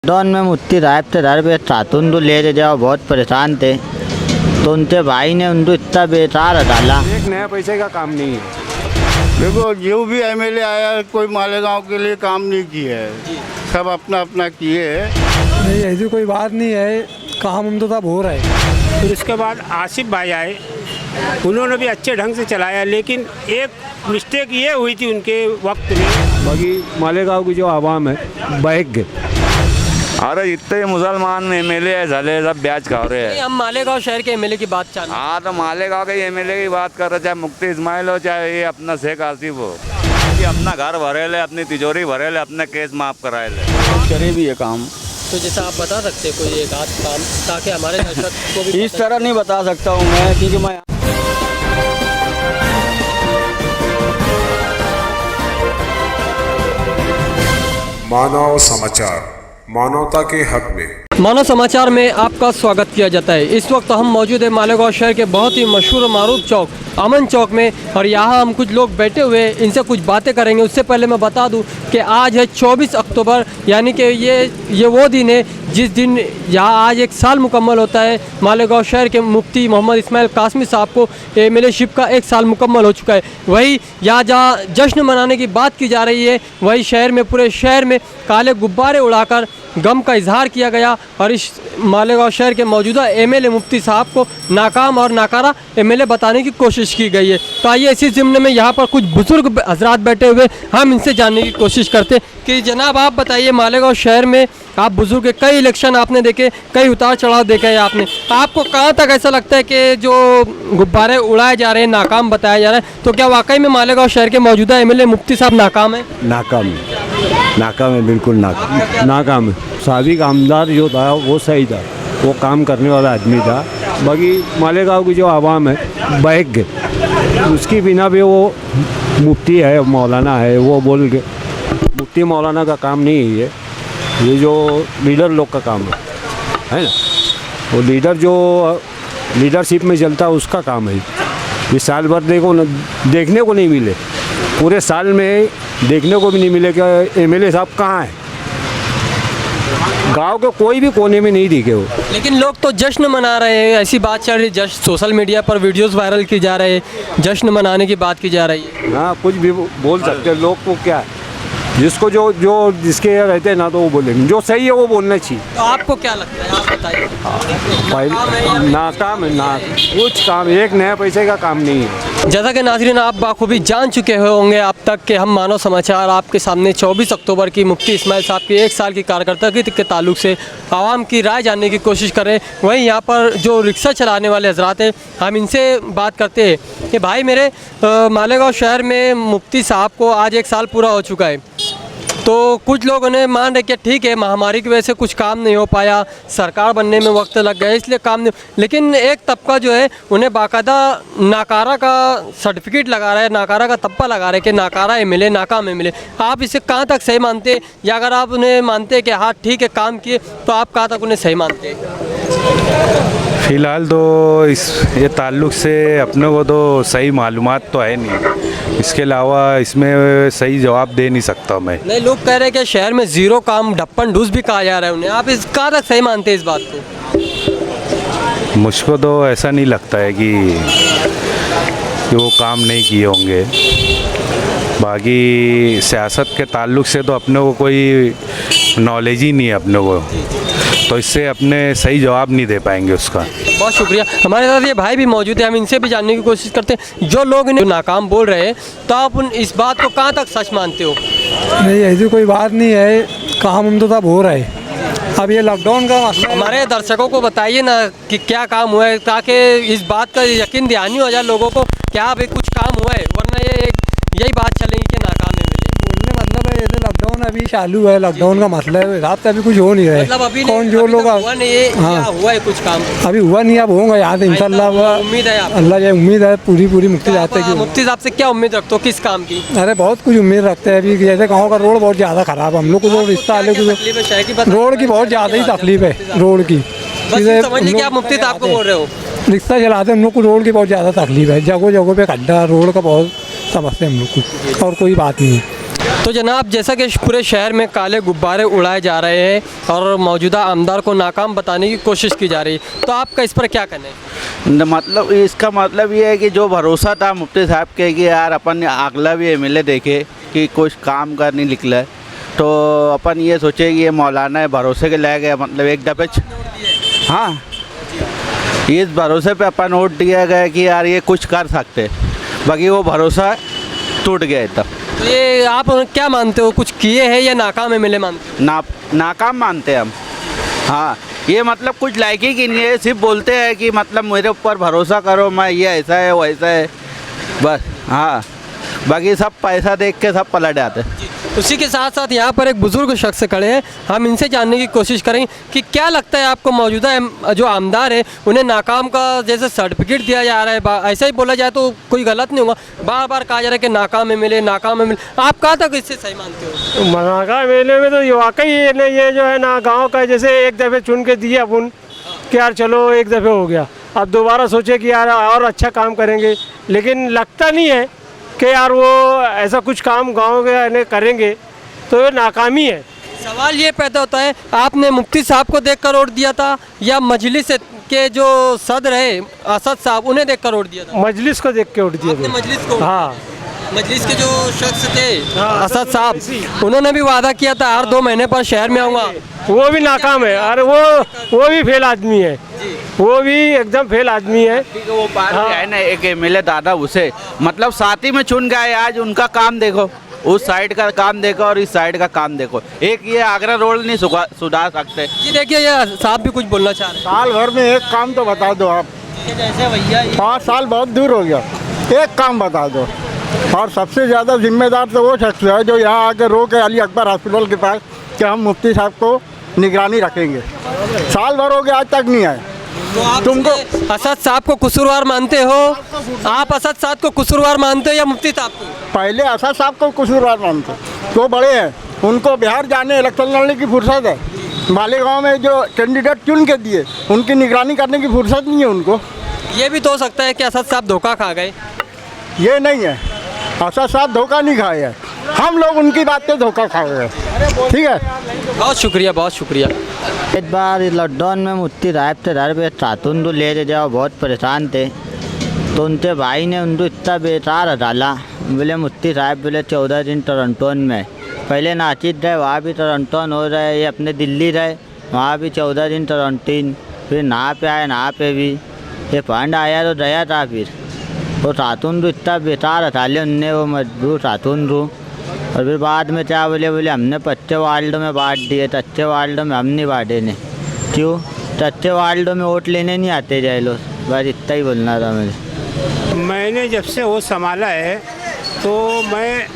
Lockdown में मुफ्ती साहब से घर पे खातून तो ले के जाओ, बहुत परेशान थे तो उनके भाई ने उनको इतना बेकार डाला। एक नया पैसे का काम नहीं है। देखो जो भी एमएलए आया कोई मालेगांव के लिए काम नहीं किया है, सब अपना अपना किए है। नहीं ऐसी कोई बात नहीं है, काम हम तो सब हो रहा है। फिर उसके बाद आसिफ भाई आए, उन्होंने भी अच्छे ढंग से चलाया, लेकिन एक मिस्टेक ये हुई थी उनके वक्त में। बाकी मालेगांव की जो आवाम है बहक गए। अरे इतने मुसलमान एमएलए झाले, सब ब्याज खा रहे हैं। हम मालेगांव शहर के एमएलए की बात चाह रहे हैं। हाँ तो मालेगांव के एमएलए की बात कर रहे, चाहे मुफ्ती इस्माइल हो चाहे ये अपना शेख आसिफ हो, कि अपना घर भरे ले, अपनी तिजोरी भरे ले, अपने केस माफ कराए ले, करे भी ये काम। तो जैसा आप बता सकते हैं कोई एक आध काम, ताकि हमारे दर्शक को भी इस तरह नहीं बता सकता हूँ मैं, क्योंकि मैं मानव समाचार, मानवता के हक में। मानव समाचार में आपका स्वागत किया जाता है। इस वक्त हम मौजूद है मालेगांव शहर के बहुत ही मशहूर और मारूफ चौक अमन चौक में, और यहाँ हम कुछ लोग बैठे हुए हैं, इनसे कुछ बातें करेंगे। उससे पहले मैं बता दूं कि आज है 24 अक्टूबर, यानी कि ये वो दिन है जिस दिन यहाँ आज एक साल मुकम्मल होता है। मालेगांव शहर के मुफ्ती मोहम्मद इस्माइल कासमी साहब को एमएलएशिप का एक साल मुकम्मल हो चुका है। वही यहाँ जहाँ जश्न मनाने की बात की जा रही है, वही शहर में, पूरे शहर में काले गुब्बारे उड़ाकर गम का इजहार किया गया, और इस मालेगांव शहर के मौजूदा एमएलए मुफ्ती साहब को नाकाम और नाकारा एमएलए बताने की कोशिश की गई है। तो आइए इसी ज़िम्ने में यहाँ पर कुछ बुजुर्ग हजरात बैठे हुए, हम इनसे जानने की कोशिश करते कि जनाब आप बताइए, मालेगांव शहर में आप बुजुर्ग के कई इलेक्शन आपने देखे, कई उतार चढ़ाव देखे हैं आपने, आपको कहाँ तक ऐसा लगता है कि जो गुब्बारे उड़ाए जा रहे हैं, नाकाम बताया जा रहा है, तो क्या वाकई में मालेगांव शहर के मौजूदा एमएलए मुफ्ती साहब नाकाम है? नाकाम है, बिल्कुल नाकाम है। साबिक आमदार जो था वो सही था, वो काम करने वाला आदमी था। बाकी मालेगांव की जो आवाम है बहक गए, उसकी बिना भी वो मुफ्ती है, मौलाना है, वो बोल गए। मुफ्ती मौलाना का काम नहीं है ये जो लीडर लोग का काम है ना, वो लीडर जो लीडरशिप में चलता है उसका काम है। ये साल भर देखने को नहीं मिले, पूरे साल में देखने को भी नहीं मिले कि एमएलए साहब कहाँ हैं। गांव के कोई भी कोने में नहीं दिखे वो। लेकिन लोग तो जश्न मना रहे हैं, ऐसी बात चल रही है, जश्न सोशल मीडिया पर वीडियोस वायरल की जा रहे हैं, जश्न मनाने की बात की जा रही है। हाँ, कुछ भी बोल सकते हैं, लोग को क्या है, जिसको जो जिसके रहते हैं ना तो वो बोलेंगे, जो सही है वो बोलना चाहिए। तो आपको क्या लगता है, आप बताइए? नाकाम है ना, कुछ काम, एक नया पैसे का काम नहीं है। जैसा कि नाज़रीन आप बाखूबी जान चुके होंगे अब तक कि हम मानव समाचार आपके सामने 24 अक्टूबर की मुफ्ती इस्माइल साहब की एक साल की कारकर्दगी के ताल्लुक से आवाम की राय जानने की कोशिश कर रहे हैं। वहीं यहाँ पर जो रिक्शा चलाने वाले हजरात हैं, हम इनसे बात करते हैं कि भाई मेरे मालेगांव शहर में मुफ्ती साहब को आज एक साल पूरा हो चुका है, तो कुछ लोग उन्हें मान रहे कि ठीक है महामारी की वजह से कुछ काम नहीं हो पाया, सरकार बनने में वक्त लग गया इसलिए काम नहीं, लेकिन एक तबका जो है उन्हें बाकायदा नाकारा का सर्टिफिकेट लगा रहा है, नाकारा का तब्बा लगा रहा है कि नाकारा एमएलए, नाकाम एमएलए। आप इसे कहाँ तक सही मानते हैं, या अगर आप उन्हें मानते हैं कि हाँ ठीक है काम किए, तो आप कहाँ तक उन्हें सही मानते हैं? फ़िलहाल तो ये ताल्लुक़ से अपने को तो सही मालूमात तो है नहीं, इसके अलावा इसमें सही जवाब दे नहीं सकता मैं। नहीं, लोग कह रहे हैं कि शहर में ज़ीरो काम, ढप्पन ढूस भी कहा जा रहा है उन्हें, आप इस कहाँ तक सही मानते हैं इस बात को? मुझको तो ऐसा नहीं लगता है कि वो काम नहीं किए होंगे। बाकी सियासत के ताल्लुक़ से तो अपने को कोई नॉलेज ही नहीं है अपने को, तो इससे अपने सही जवाब नहीं दे पाएंगे उसका। बहुत शुक्रिया। हमारे साथ ये भाई भी मौजूद है, हम इनसे भी जानने की कोशिश करते हैं। जो लोग इन्हें नाकाम बोल रहे हैं, तो आप इस बात को कहाँ तक सच मानते हो? नहीं ऐसी कोई बात नहीं है, काम हम तो सब हो रहा है। अब ये लॉकडाउन का मसला, हमारे दर्शकों को बताइए ना कि क्या काम हुआ है, ताकि इस बात का यकीन दहानी हो जाए लोगों को क्या अभी कुछ काम हुआ है, वरना यही बात चलेगी कि नाकाम है। बोलने मतलब है जैसे लॉकडाउन अभी चालू है, लॉकडाउन का मसला है, रात से अभी कुछ हो नहीं रहा है। मतलब अभी कौन जो लोग हुआ नहीं है, हाँ हुआ है कुछ काम अभी हुआ नहीं, अब होगा यहाँ से इंशाल्लाह। उम्मीद है आपको? अल्लाह की उम्मीद है, पूरी मुफ्ती जाते आप मुफ्ती साहब से क्या उम्मीद रखते हो, किस काम की? अरे बहुत कुछ उम्मीद रखते हैं अभी, जैसे गाँव का रोड बहुत ज़्यादा ख़राब है, हम लोग को तो रिश्ता वाले को रोड की बहुत ज़्यादा ही तकलीफ है, रोड की। समझिए कि आप मुफ्ती साहब को बोल रहे हो, रिक्शा चलाते हम लोग को रोड की बहुत ज़्यादा तकलीफ है, जगह जगह पे खड्डा, रोड का बहुत समस्या हम लोग को, और कोई बात नहीं है। तो जनाब, जैसा कि पूरे शहर में काले गुब्बारे उड़ाए जा रहे हैं और मौजूदा आमदार को नाकाम बताने की कोशिश की जा रही है, तो आपका इस पर क्या कहना है? मतलब इसका मतलब ये है कि जो भरोसा था मुफ्ती साहब के कि यार अपन अगला भी एमएलए देखे कि कुछ काम कर नहीं निकला है, तो अपन ये सोचे कि ये मौलाना है, भरोसे के लायक है, मतलब एक दफ़े हाँ इस भरोसे पे अपन वोट दिया गया कि यार ये कुछ कर सकते, बाकी वो भरोसा टूट गया तब। तो ये आप क्या मानते हो, कुछ किए हैं या नाकाम एमएलए मानते हो? नाकाम मानते हैं हम। हाँ, ये मतलब कुछ लायकी की नहीं है, सिर्फ बोलते हैं कि मतलब मेरे ऊपर भरोसा करो, मैं ये ऐसा है वो ऐसा है, बस। हाँ, बाकी सब पैसा देख के सब पलट जाते हैं। उसी के साथ साथ यहाँ पर एक बुज़ुर्ग शख्स खड़े हैं, हम इनसे जानने की कोशिश करेंगे कि क्या लगता है आपको, मौजूदा जो आमदार है उन्हें नाकाम का जैसे सर्टिफिकेट दिया जा रहा है, ऐसा ही बोला जाए तो कोई गलत नहीं होगा, बार बार कहा जा रहा है कि नाकाम एमएलए नाकाम एमएलए, आप कहाँ तक इससे सही मानते हो? नाकाम एमएलए में तो वाकई ये जो है ना गाँव का, जैसे एक दफ़े चुन के दिए अपन कि यार चलो एक दफ़े हो गया, अब दोबारा सोचे कि यार और अच्छा काम करेंगे, लेकिन लगता नहीं है कि यार वो ऐसा कुछ काम गांव के करेंगे, तो ये नाकामी है। सवाल ये पैदा होता है, आपने मुफ्ती साहब को देखकर वोट दिया था या मजलिस के जो सदर है असद साहब उन्हें देखकर वोट दिया था? मजलिस को देख के वोट दिया आपने था। मजलिस को? हाँ, मजलिस के जो शख्स थे असद साहब, उन्होंने भी वादा किया था हर 2 महीने पर शहर में आऊँगा, वो भी नाकाम है। अरे वो भी फेल आदमी है, वो भी एकदम फेल आदमी है। वो बात है ना, एक एमएलए दादा उसे मतलब साथी में चुन गए, आज उनका काम देखो, उस साइड का काम देखो और इस साइड का काम देखो, एक ये आगरा रोड नहीं सुधार सकते। जी देखिए, ये साहब भी कुछ बोलना चाह रहे हैं। साल भर में एक काम तो बता दो आप। जैसे भैया 5 साल बहुत दूर हो गया, एक काम बता दो। और सबसे ज़्यादा जिम्मेदार तो वो शख्स है जो यहाँ आके रो के अली अकबर हॉस्पिटल के पास कि हम मुफ्ती साहब को निगरानी रखेंगे, साल भर हो गया आज तक नहीं आए। तो आप तुमको असद साहब को कसूरवार मानते हो? आप असद साहब को कसूरवार मानते हो या मुफ्ती साहब को? पहले असद साहब को कसूरवार मानते, वो बड़े हैं, उनको बिहार जाने इलेक्शन लड़ने की फुर्सत है, मालेगांव में जो कैंडिडेट चुन के दिए उनकी निगरानी करने की फुर्सत नहीं है उनको। ये भी तो हो सकता है कि असद साहब धोखा खा गए। ये नहीं है, असद साहब धोखा नहीं खाए हैं, हम लोग उनकी बात पे धोखा खा गए। ठीक है, बहुत शुक्रिया, बहुत शुक्रिया। एक बार लॉकडाउन में मुफ्ती साहब से घर पे खातून तो ले जाओ, बहुत परेशान थे, तो उनके भाई ने उनको इतना बेकार डाला, बोले मुफ्ती साहब बोले 14 दिन टोरंटो में, पहले नाचित रहे, वहाँ भी टोरंटो हो रहे, ये अपने दिल्ली रहे, वहाँ भी 14 दिन टोरंटीन, फिर नहा पे आए, नहा पे भी ये फंड आया तो दया था, फिर वो खातून तो इतना बेकार डाले उनने, वो मजबूर खातून रू, और फिर बाद में क्या बोले हमने 25 वार्डों में बांट दिए, 25 वार्डों में हम नहीं बांटे ने, क्यों? 25 वार्डों में वोट लेने नहीं आते जाए लोग, बस इतना ही बोलना था मुझे। मैंने जब से वो संभाला है तो मैं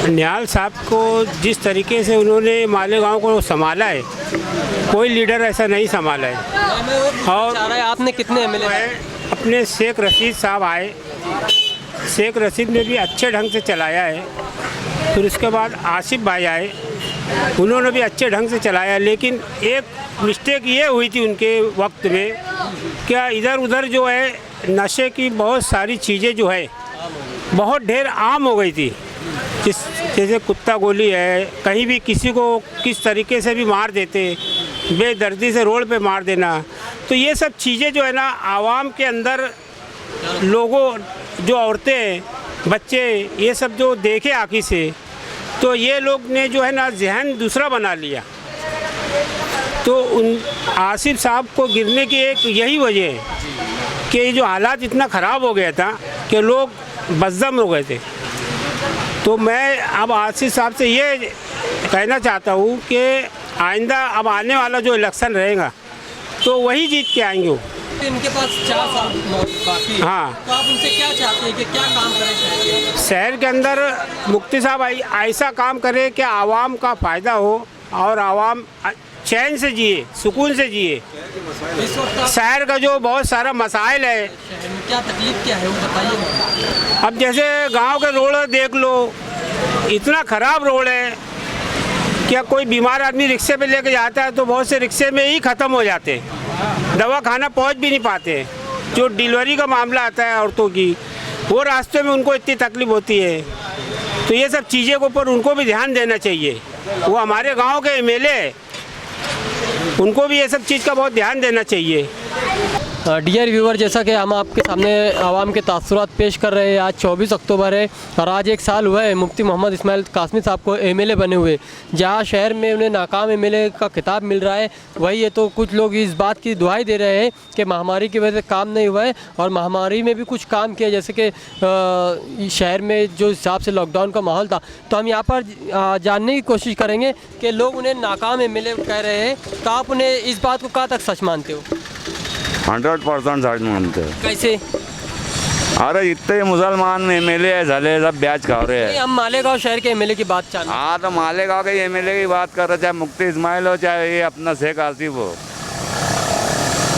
निहाल साहब को जिस तरीके से उन्होंने मालेगांव को संभाला है, कोई लीडर ऐसा नहीं संभाला है। और आपने कितने एमएलए? अपने शेख रशीद साहब आए, शेख रशीद ने भी अच्छे ढंग से चलाया है, फिर उसके बाद आसिफ भाई आए, उन्होंने भी अच्छे ढंग से चलाया, लेकिन एक मिस्टेक ये हुई थी उनके वक्त में, क्या इधर उधर जो है नशे की बहुत सारी चीज़ें जो है बहुत ढेर आम हो गई थी, जैसे कुत्ता गोली है, कहीं भी किसी को किस तरीके से भी मार देते, बेदर्दी से रोड पे मार देना, तो ये सब चीज़ें जो है ना आवाम के अंदर लोगों, जो औरतें हैं, बच्चे, ये सब जो देखे आँखी से, तो ये लोग ने जो है ना जहन दूसरा बना लिया। तो उन आसिफ साहब को गिरने की एक यही वजह है कि ये जो हालात इतना ख़राब हो गया था कि लोग बदज़म हो गए थे। तो मैं अब आसिफ साहब से ये कहना चाहता हूँ कि आइंदा अब आने वाला जो इलेक्शन रहेगा तो वही जीत के आएंगे वो। इनके पास 4 साल बाकी है। हाँ, तो आप उनसे क्या चाहते हैं कि क्या काम करें शहर के अंदर? शहर के अंदर मुफ्ती साहब ऐसा काम करे कि आवाम का फ़ायदा हो और आवाम चैन से जिए, सुकून से जिए। इस वक्त शहर का जो बहुत सारा मसाइल है, शहर में क्या तकलीफ क्या है वो बताइए। अब जैसे गांव के रोड देख लो, इतना ख़राब रोड है, क्या कोई बीमार आदमी रिक्शे पे लेके जाता है तो बहुत से रिक्शे में ही ख़त्म हो जाते हैं, दवा खाना पहुंच भी नहीं पाते। जो डिलीवरी का मामला आता है औरतों की, वो रास्ते में उनको इतनी तकलीफ होती है। तो ये सब चीज़ें के ऊपर उनको भी ध्यान देना चाहिए। वो हमारे गांव के एमएलए, उनको भी ये सब चीज़ का बहुत ध्यान देना चाहिए। डियर व्यूवर, जैसा कि हम आपके सामने आवाम के तासुरात पेश कर रहे हैं, आज 24 अक्टूबर है और आज एक साल हुआ है मुफ्ती मोहम्मद इस्माइल कासमी साहब को एमएलए बने हुए। जहां शहर में उन्हें नाकाम एमएलए का खिताब मिल रहा है, वही है तो कुछ लोग इस बात की दुहाई दे रहे हैं कि महामारी की वजह से काम नहीं हुआ है और महामारी में भी कुछ काम किया, जैसे कि शहर में जो हिसाब से लॉकडाउन का माहौल था। तो हम यहाँ पर जानने की कोशिश करेंगे कि लोग उन्हें नाकाम एमएलए कह रहे हैं, तो आप उन्हें इस बात को कहाँ तक सच मानते हो? 100% सच मानते हैं। कैसे? अरे इतने मुसलमान एमएलए झाले, सब ब्याज खा रहे नहीं, हैं। हम मालेगांव शहर के एमएलए की बात चाह रहे हैं। हाँ, तो मालेगांव के एमएलए की बात कर रहे, चाहे मुफ्ती इस्माइल हो चाहे ये अपना शेख आसिफ हो।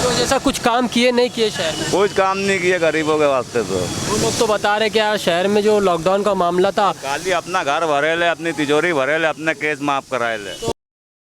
तो जैसा कुछ काम किए नहीं किए शहर में? कुछ काम नहीं किए गरीबों के वास्ते। तो वो लोग तो बता रहे कि यार शहर में जो लॉकडाउन का मामला था, खाली अपना घर भरे ले, अपनी तिजोरी भरे ले, अपने केस माफ कराए ले। तो